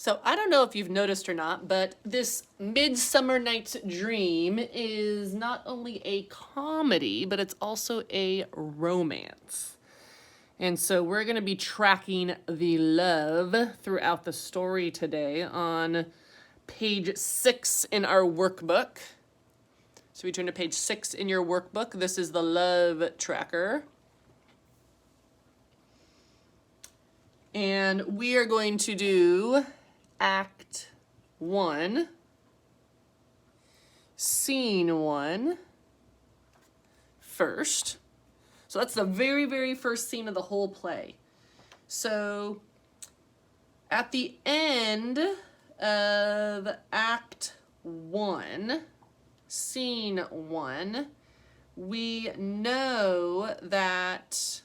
So I don't know if you've noticed or not, but this Midsummer Night's Dream is not only a comedy, but it's also a romance. And so we're going to be tracking the love throughout the story today on page 6 in our workbook. So we turn to page 6 in your workbook. This is the love tracker. And we are going to do Act 1, Scene 1 first. So that's the very, very first scene of the whole play. So at the end of Act 1, Scene 1, we know that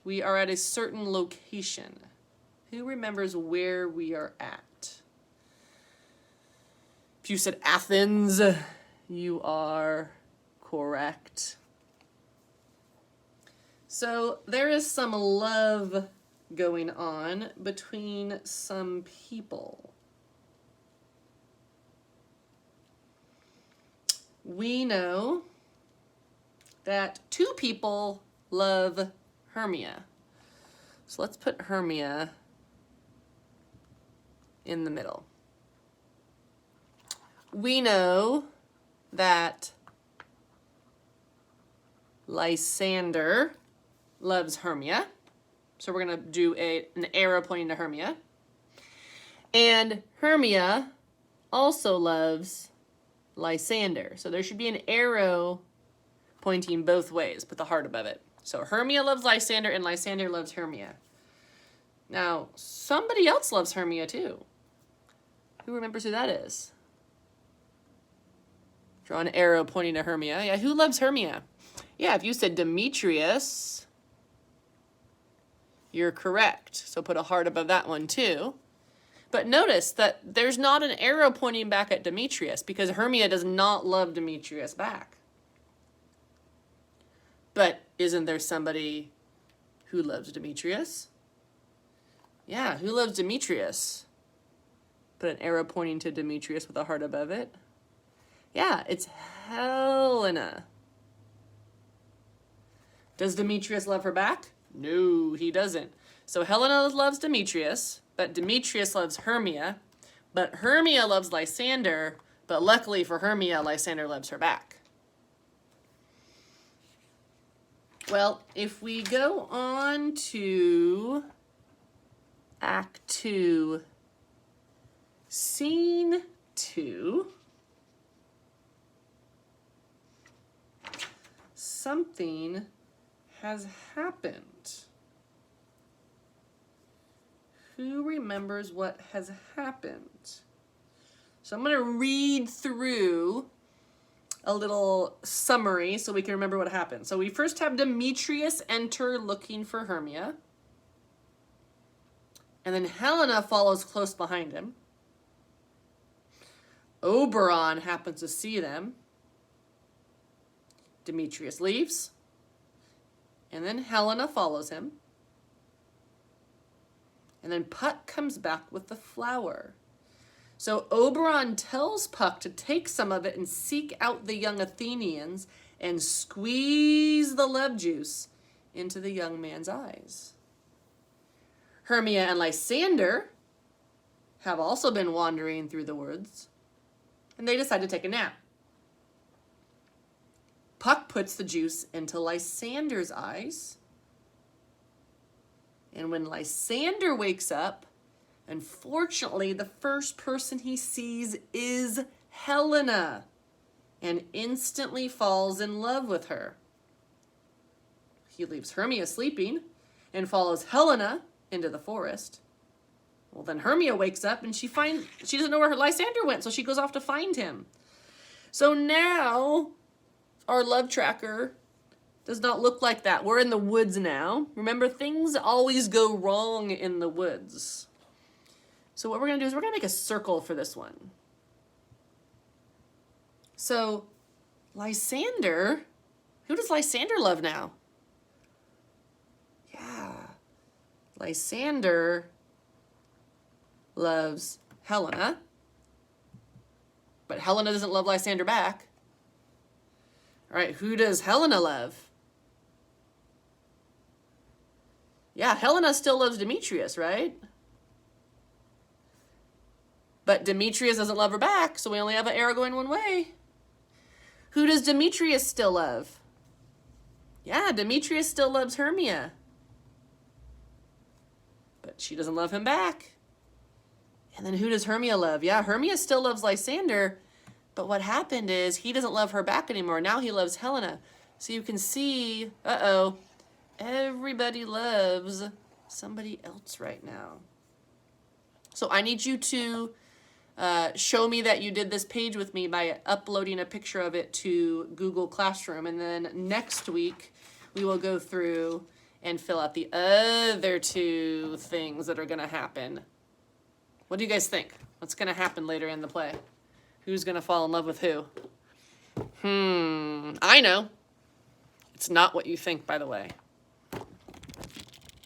we are at a certain location. Who remembers where we are at? If you said Athens, you are correct. So there is some love going on between some people. We know that two people love Hermia. So let's put Hermia in the middle. We know that Lysander loves Hermia. So we're going to do an arrow pointing to Hermia. And Hermia also loves Lysander. So there should be an arrow pointing both ways. Put the heart above it. So Hermia loves Lysander and Lysander loves Hermia. Now, somebody else loves Hermia too. Who remembers who that is? Draw an arrow pointing to Hermia. Yeah, who loves Hermia? Yeah, if you said Demetrius, you're correct. So put a heart above that one too. But notice that there's not an arrow pointing back at Demetrius because Hermia does not love Demetrius back. But isn't there somebody who loves Demetrius? Yeah, who loves Demetrius? Put an arrow pointing to Demetrius with a heart above it. Yeah, it's Helena. Does Demetrius love her back? No, he doesn't. So Helena loves Demetrius, but Demetrius loves Hermia, but Hermia loves Lysander, but luckily for Hermia, Lysander loves her back. Well, if we go on to Act 2, Scene 2, something has happened. Who remembers what has happened? So I'm going to read through a little summary so we can remember what happened. So we first have Demetrius enter looking for Hermia. And then Helena follows close behind him. Oberon happens to see them. Demetrius leaves. And then Helena follows him. And then Puck comes back with the flower. So Oberon tells Puck to take some of it and seek out the young Athenians and squeeze the love juice into the young man's eyes. Hermia and Lysander have also been wandering through the woods, and they decide to take a nap. Puck puts the juice into Lysander's eyes, and when Lysander wakes up, unfortunately, the first person he sees is Helena and instantly falls in love with her. He leaves Hermia sleeping and follows Helena into the forest. Well, then Hermia wakes up and she doesn't know where Lysander went, so she goes off to find him. So now our love tracker does not look like that. We're in the woods now. Remember, things always go wrong in the woods. So what we're going to do is we're going to make a circle for this one. So Lysander, who does Lysander love now? Yeah, Lysander loves Helena. But Helena doesn't love Lysander back. All right, who does Helena love? Yeah, Helena still loves Demetrius, right? But Demetrius doesn't love her back, so we only have an arrow going one way. Who does Demetrius still love? Yeah, Demetrius still loves Hermia. But she doesn't love him back. And then who does Hermia love? Yeah, Hermia still loves Lysander, but what happened is he doesn't love her back anymore. Now he loves Helena. So you can see, everybody loves somebody else right now. So I need you to show me that you did this page with me by uploading a picture of it to Google Classroom. And then next week, we will go through and fill out the other two things that are going to happen. What do you guys think? What's going to happen later in the play? Who's going to fall in love with who? I know. It's not what you think, by the way.